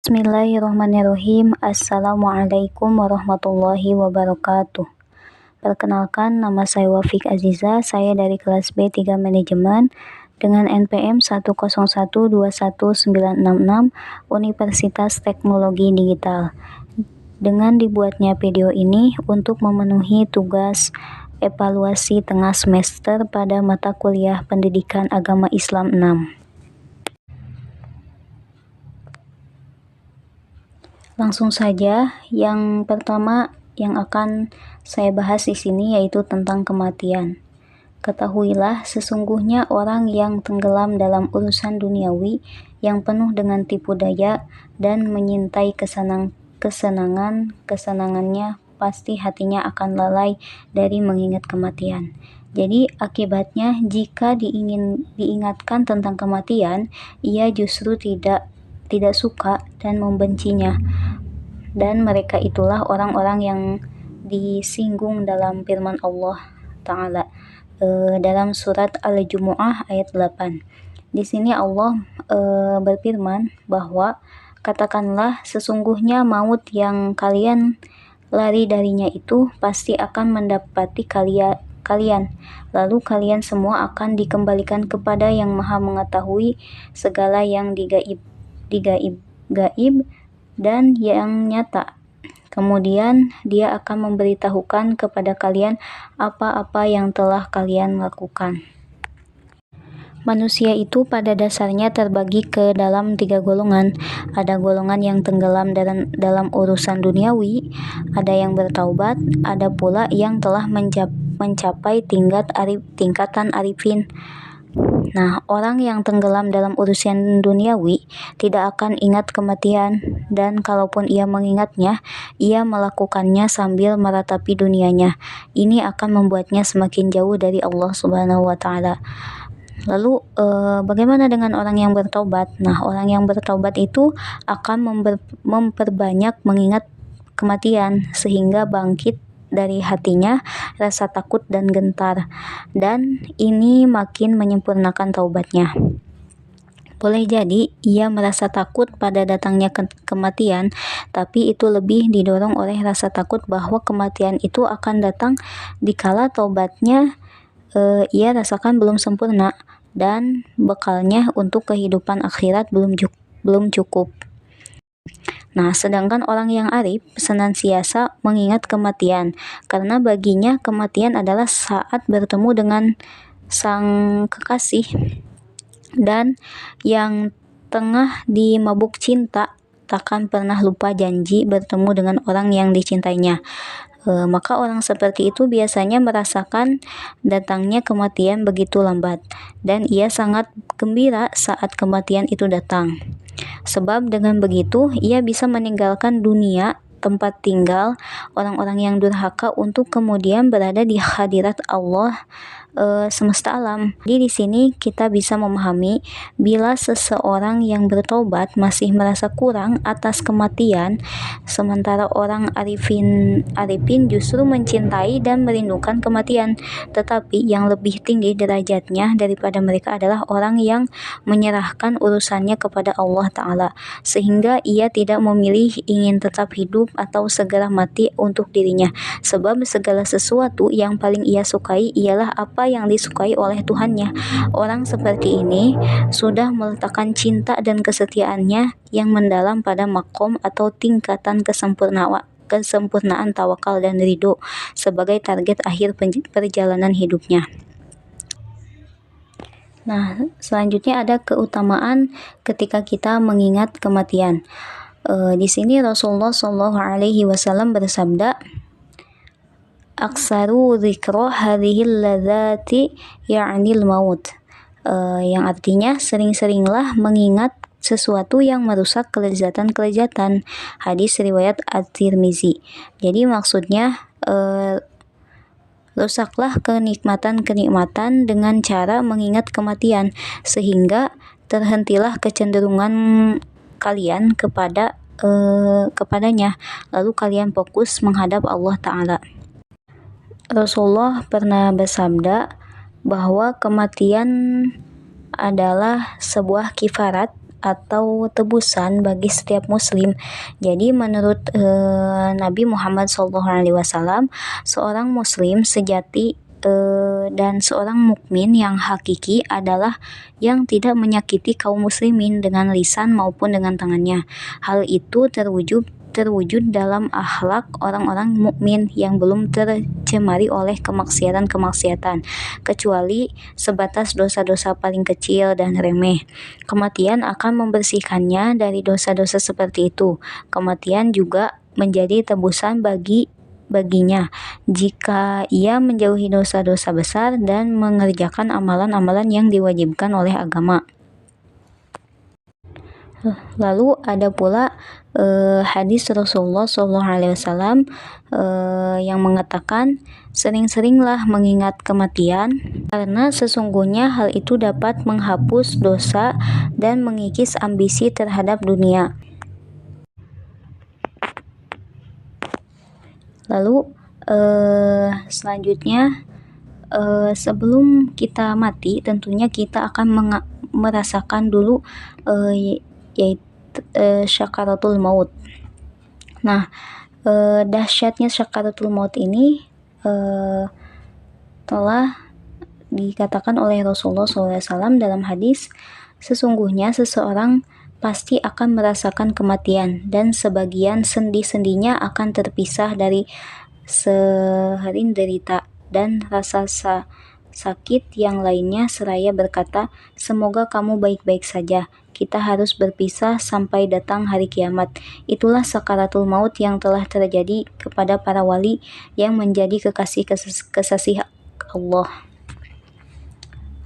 Bismillahirrahmanirrahim. Assalamualaikum warahmatullahi wabarakatuh. Perkenalkan, nama saya Wafik Aziza. Saya dari kelas B3 Manajemen dengan NPM 101219666 Universitas Teknologi Digital. Dengan dibuatnya video ini untuk memenuhi tugas evaluasi tengah semester pada mata kuliah Pendidikan Agama Islam 6. Langsung saja, yang pertama yang akan saya bahas di sini yaitu tentang kematian. Ketahuilah, sesungguhnya orang yang tenggelam dalam urusan duniawi yang penuh dengan tipu daya dan menyintai kesenangannya, pasti hatinya akan lalai dari mengingat kematian. Jadi akibatnya jika diingatkan tentang kematian, ia justru tidak suka dan membencinya. Dan mereka itulah orang-orang yang disinggung dalam firman Allah Ta'ala dalam surat Al-Jumu'ah ayat 8. Di sini Allah berfirman bahwa katakanlah, sesungguhnya maut yang kalian lari darinya itu pasti akan mendapati kalian. Lalu kalian semua akan dikembalikan kepada yang Maha mengetahui segala yang gaib dan yang nyata. Kemudian dia akan memberitahukan kepada kalian apa-apa yang telah kalian lakukan. Manusia itu pada dasarnya terbagi ke dalam 3 golongan. Ada golongan yang tenggelam dalam urusan duniawi, ada yang bertaubat, ada pula yang telah mencapai tingkatan arifin. Nah, orang yang tenggelam dalam urusan duniawi tidak akan ingat kematian, dan kalaupun ia mengingatnya, ia melakukannya sambil meratapi dunianya. Ini akan membuatnya semakin jauh dari Allah Subhanahu wa Ta'ala. Lalu bagaimana dengan orang yang bertaubat? Nah, orang yang bertaubat itu akan memperbanyak mengingat kematian sehingga bangkit dari hatinya rasa takut dan gentar, dan ini makin menyempurnakan taubatnya. Boleh jadi ia merasa takut pada datangnya kematian, tapi itu lebih didorong oleh rasa takut bahwa kematian itu akan datang dikala taubatnya ia rasakan belum sempurna dan bekalnya untuk kehidupan akhirat belum cukup. Nah, sedangkan orang yang arif senantiasa mengingat kematian, karena baginya kematian adalah saat bertemu dengan sang kekasih, dan yang tengah di mabuk cinta takkan pernah lupa janji bertemu dengan orang yang dicintainya. Maka orang seperti itu biasanya merasakan datangnya kematian begitu lambat, dan ia sangat gembira saat kematian itu datang. Sebab dengan begitu ia bisa meninggalkan dunia tempat tinggal orang-orang yang durhaka untuk kemudian berada di hadirat Allah semesta alam. Jadi di sini kita bisa memahami bila seseorang yang bertobat masih merasa kurang atas kematian, sementara orang arifin justru mencintai dan merindukan kematian. Tetapi yang lebih tinggi derajatnya daripada mereka adalah orang yang menyerahkan urusannya kepada Allah Ta'ala, sehingga ia tidak memilih ingin tetap hidup atau segera mati untuk dirinya, sebab segala sesuatu yang paling ia sukai ialah apa yang disukai oleh Tuhannya. Orang seperti ini sudah meletakkan cinta dan kesetiaannya yang mendalam pada makom atau tingkatan kesempurnaan tawakal dan ridho sebagai target akhir perjalanan hidupnya. Nah, selanjutnya ada keutamaan ketika kita mengingat kematian. Di sini Rasulullah SAW bersabda, "Aksaru dzikra hadhil ladzati ya'nil maut." Yang artinya sering-seringlah mengingat sesuatu yang merusak kelezatan-kelezatan. Hadis riwayat At-Tirmizi. Jadi maksudnya rusaklah kenikmatan-kenikmatan dengan cara mengingat kematian, sehingga terhentilah kecenderungan kalian kepadanya, lalu kalian fokus menghadap Allah Ta'ala. Rasulullah pernah bersabda bahwa kematian adalah sebuah kifarat atau tebusan bagi setiap muslim. Jadi menurut Nabi Muhammad SAW, seorang muslim sejati dan seorang mukmin yang hakiki adalah yang tidak menyakiti kaum muslimin dengan lisan maupun dengan tangannya. Hal itu terwujud dalam akhlak orang-orang mukmin yang belum tercemari oleh kemaksiatan-kemaksiatan, kecuali sebatas dosa-dosa paling kecil dan remeh. Kematian akan membersihkannya dari dosa-dosa seperti itu. Kematian juga menjadi tebusan baginya jika ia menjauhi dosa-dosa besar dan mengerjakan amalan-amalan yang diwajibkan oleh agama. Lalu ada pula hadis Rasulullah SAW yang mengatakan, sering-seringlah mengingat kematian, karena sesungguhnya hal itu dapat menghapus dosa dan mengikis ambisi terhadap dunia. Lalu selanjutnya, sebelum kita mati tentunya kita akan merasakan dulu yaitu syakaratul maut. Nah, dahsyatnya syakaratul maut ini telah dikatakan oleh Rasulullah SAW dalam hadis, sesungguhnya seseorang pasti akan merasakan kematian dan sebagian sendi-sendinya akan terpisah dari seherin derita dan rasa sakit yang lainnya seraya berkata, semoga kamu baik-baik saja. Kita harus berpisah sampai datang hari kiamat. Itulah sakaratul maut yang telah terjadi kepada para wali yang menjadi kekasih Allah.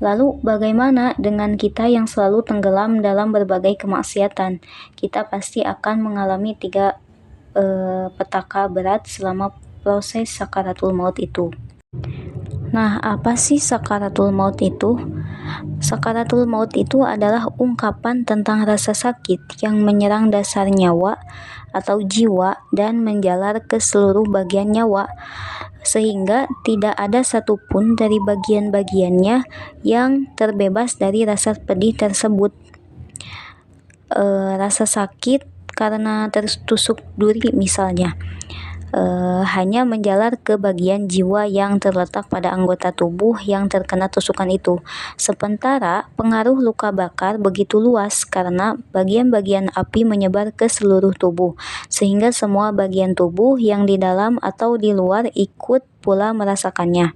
Lalu bagaimana dengan kita yang selalu tenggelam dalam berbagai kemaksiatan? Kita pasti akan mengalami 3 petaka berat selama proses sakaratul maut itu. Nah, apa sih sakaratul maut itu? Sakaratul maut itu adalah ungkapan tentang rasa sakit yang menyerang dasar nyawa atau jiwa dan menjalar ke seluruh bagian nyawa, sehingga tidak ada satupun dari bagian-bagiannya yang terbebas dari rasa pedih tersebut. Rasa sakit karena tertusuk duri misalnya, hanya menjalar ke bagian jiwa yang terletak pada anggota tubuh yang terkena tusukan itu. Sementara pengaruh luka bakar begitu luas karena bagian-bagian api menyebar ke seluruh tubuh, sehingga semua bagian tubuh yang di dalam atau di luar ikut pula merasakannya.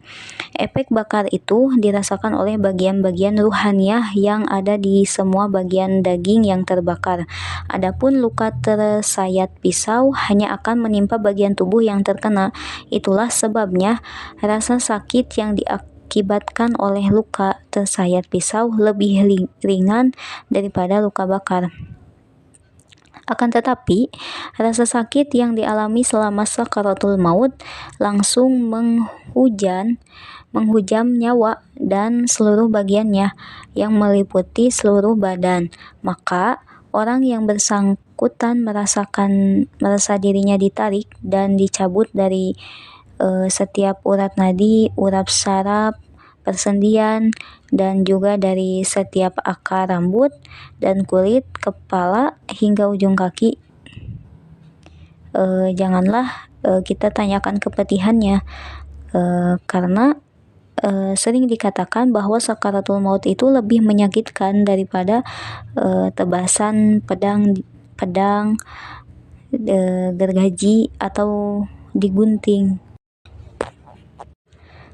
Efek bakar itu dirasakan oleh bagian-bagian ruhaniyah yang ada di semua bagian daging yang terbakar. Adapun luka tersayat pisau hanya akan menimpa bagian tubuh yang terkena. Itulah sebabnya rasa sakit yang diakibatkan oleh luka tersayat pisau lebih ringan daripada luka bakar. Akan tetapi, rasa sakit yang dialami selama sakaratul maut langsung menghujam nyawa dan seluruh bagiannya yang meliputi seluruh badan. Maka, orang yang bersangkutan merasa dirinya ditarik dan dicabut dari setiap urat nadi, urat saraf, persendian, dan juga dari setiap akar rambut dan kulit, kepala, hingga ujung kaki. Janganlah kita tanyakan kepedihannya, karena sering dikatakan bahwa sakaratul maut itu lebih menyakitkan daripada tebasan pedang, gergaji, atau digunting.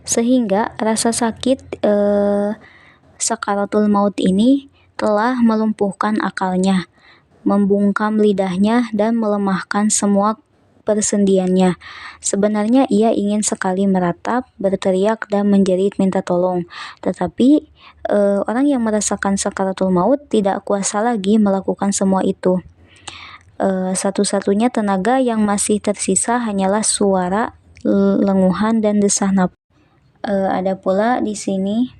Sehingga rasa sakit sakaratul maut ini telah melumpuhkan akalnya, membungkam lidahnya, dan melemahkan semua persendiannya. Sebenarnya ia ingin sekali meratap, berteriak, dan menjerit minta tolong. Tetapi orang yang merasakan sakaratul maut tidak kuasa lagi melakukan semua itu. Satu-satunya tenaga yang masih tersisa hanyalah suara, lenguhan, dan desah napas. Ada pula di sini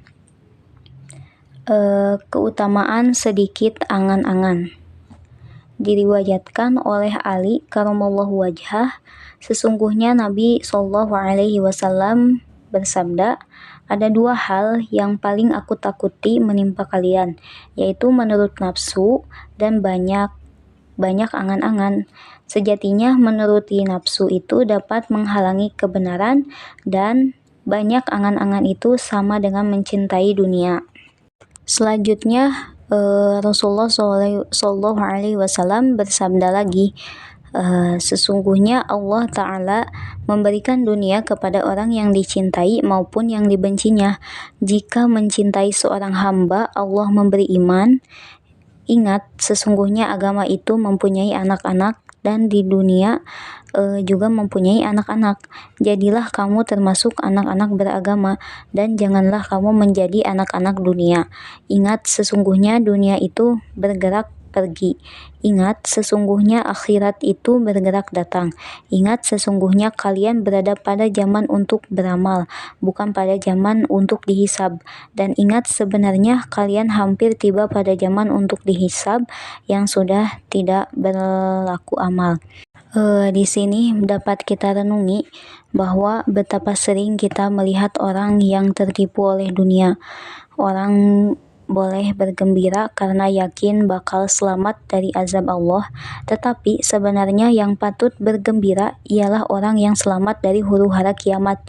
keutamaan sedikit angan-angan. Diriwayatkan oleh Ali karamallahu wajhah, sesungguhnya Nabi SAW bersabda, Ada dua hal yang paling aku takuti menimpa kalian, yaitu menurut nafsu dan banyak angan-angan. Sejatinya menuruti nafsu itu dapat menghalangi kebenaran, dan banyak angan-angan itu sama dengan mencintai dunia. Selanjutnya, Rasulullah Shallallahu Alaihi Wasallam bersabda lagi, sesungguhnya Allah Ta'ala memberikan dunia kepada orang yang dicintai maupun yang dibencinya. Jika mencintai seorang hamba, Allah memberi iman. Ingat, sesungguhnya agama itu mempunyai anak-anak, dan di dunia juga mempunyai anak-anak. Jadilah kamu termasuk anak-anak beragama, dan janganlah kamu menjadi anak-anak dunia. Ingat, sesungguhnya dunia itu bergerak pergi. Ingat, sesungguhnya akhirat itu bergerak datang. Ingat, sesungguhnya kalian berada pada zaman untuk beramal, bukan pada zaman untuk dihisab. Dan ingat, sebenarnya kalian hampir tiba pada zaman untuk dihisab yang sudah tidak berlaku amal. Di sini dapat kita renungi bahwa betapa sering kita melihat orang yang tertipu oleh dunia. Orang boleh bergembira karena yakin bakal selamat dari azab Allah, tetapi sebenarnya yang patut bergembira ialah orang yang selamat dari huru-hara kiamat.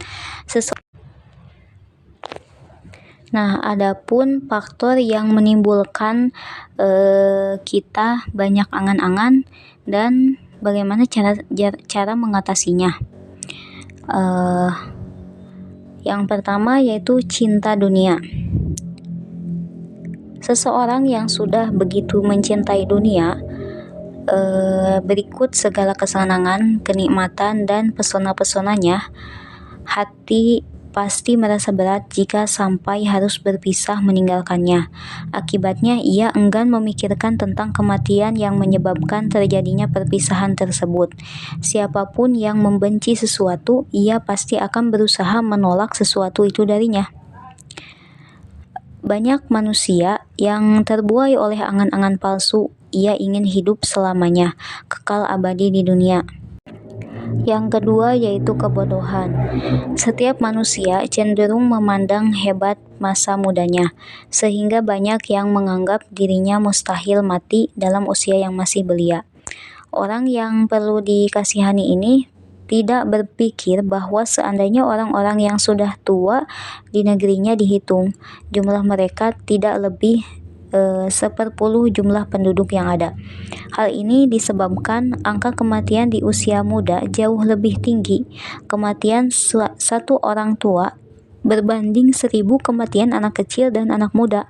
Nah, adapun faktor yang menimbulkan kita banyak angan-angan dan bagaimana cara mengatasinya. Yang pertama yaitu cinta dunia. Seseorang yang sudah begitu mencintai dunia, berikut segala kesenangan, kenikmatan, dan pesona-pesonanya, hati pasti merasa berat jika sampai harus berpisah meninggalkannya. Akibatnya, ia enggan memikirkan tentang kematian yang menyebabkan terjadinya perpisahan tersebut. Siapapun yang membenci sesuatu, ia pasti akan berusaha menolak sesuatu itu darinya. Banyak manusia yang terbuai oleh angan-angan palsu. Ia ingin hidup selamanya, kekal abadi di dunia. Yang kedua yaitu kebodohan. Setiap manusia cenderung memandang hebat masa mudanya, sehingga banyak yang menganggap dirinya mustahil mati dalam usia yang masih belia. Orang yang perlu dikasihani ini tidak berpikir bahwa seandainya orang-orang yang sudah tua di negerinya dihitung, jumlah mereka tidak lebih 1/10 jumlah penduduk yang ada. Hal ini disebabkan angka kematian di usia muda jauh lebih tinggi. Kematian satu orang tua berbanding 1000 kematian anak kecil dan anak muda.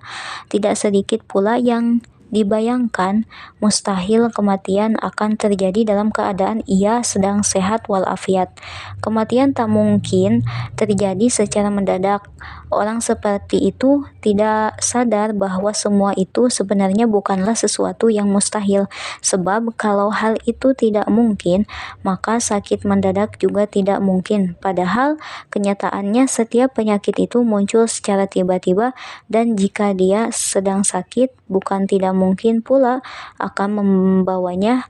Tidak sedikit pula yang dibayangkan mustahil kematian akan terjadi dalam keadaan ia sedang sehat walafiat. Kematian tak mungkin terjadi secara mendadak. Orang seperti itu tidak sadar bahwa semua itu sebenarnya bukanlah sesuatu yang mustahil, sebab kalau hal itu tidak mungkin, maka sakit mendadak juga tidak mungkin. Padahal kenyataannya setiap penyakit itu muncul secara tiba-tiba, dan jika dia sedang sakit, bukan tidak mungkin pula akan membawanya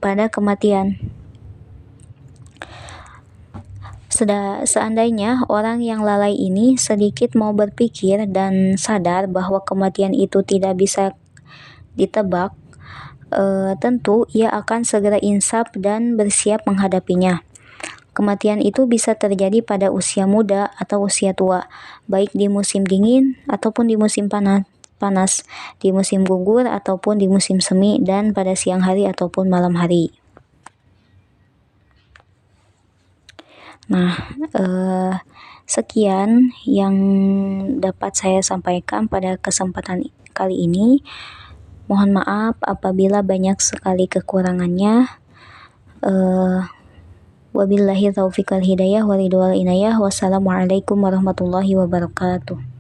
pada kematian. Seandainya orang yang lalai ini sedikit mau berpikir dan sadar bahwa kematian itu tidak bisa ditebak, tentu ia akan segera insaf dan bersiap menghadapinya. Kematian itu bisa terjadi pada usia muda atau usia tua, baik di musim dingin ataupun di musim panas, di musim gugur ataupun di musim semi, dan pada siang hari ataupun malam hari. Nah, sekian yang dapat saya sampaikan pada kesempatan kali ini. Mohon maaf apabila banyak sekali kekurangannya. Wabillahi taufiq wal hidayah walidwal inayah. Wassalamualaikum warahmatullahi wabarakatuh.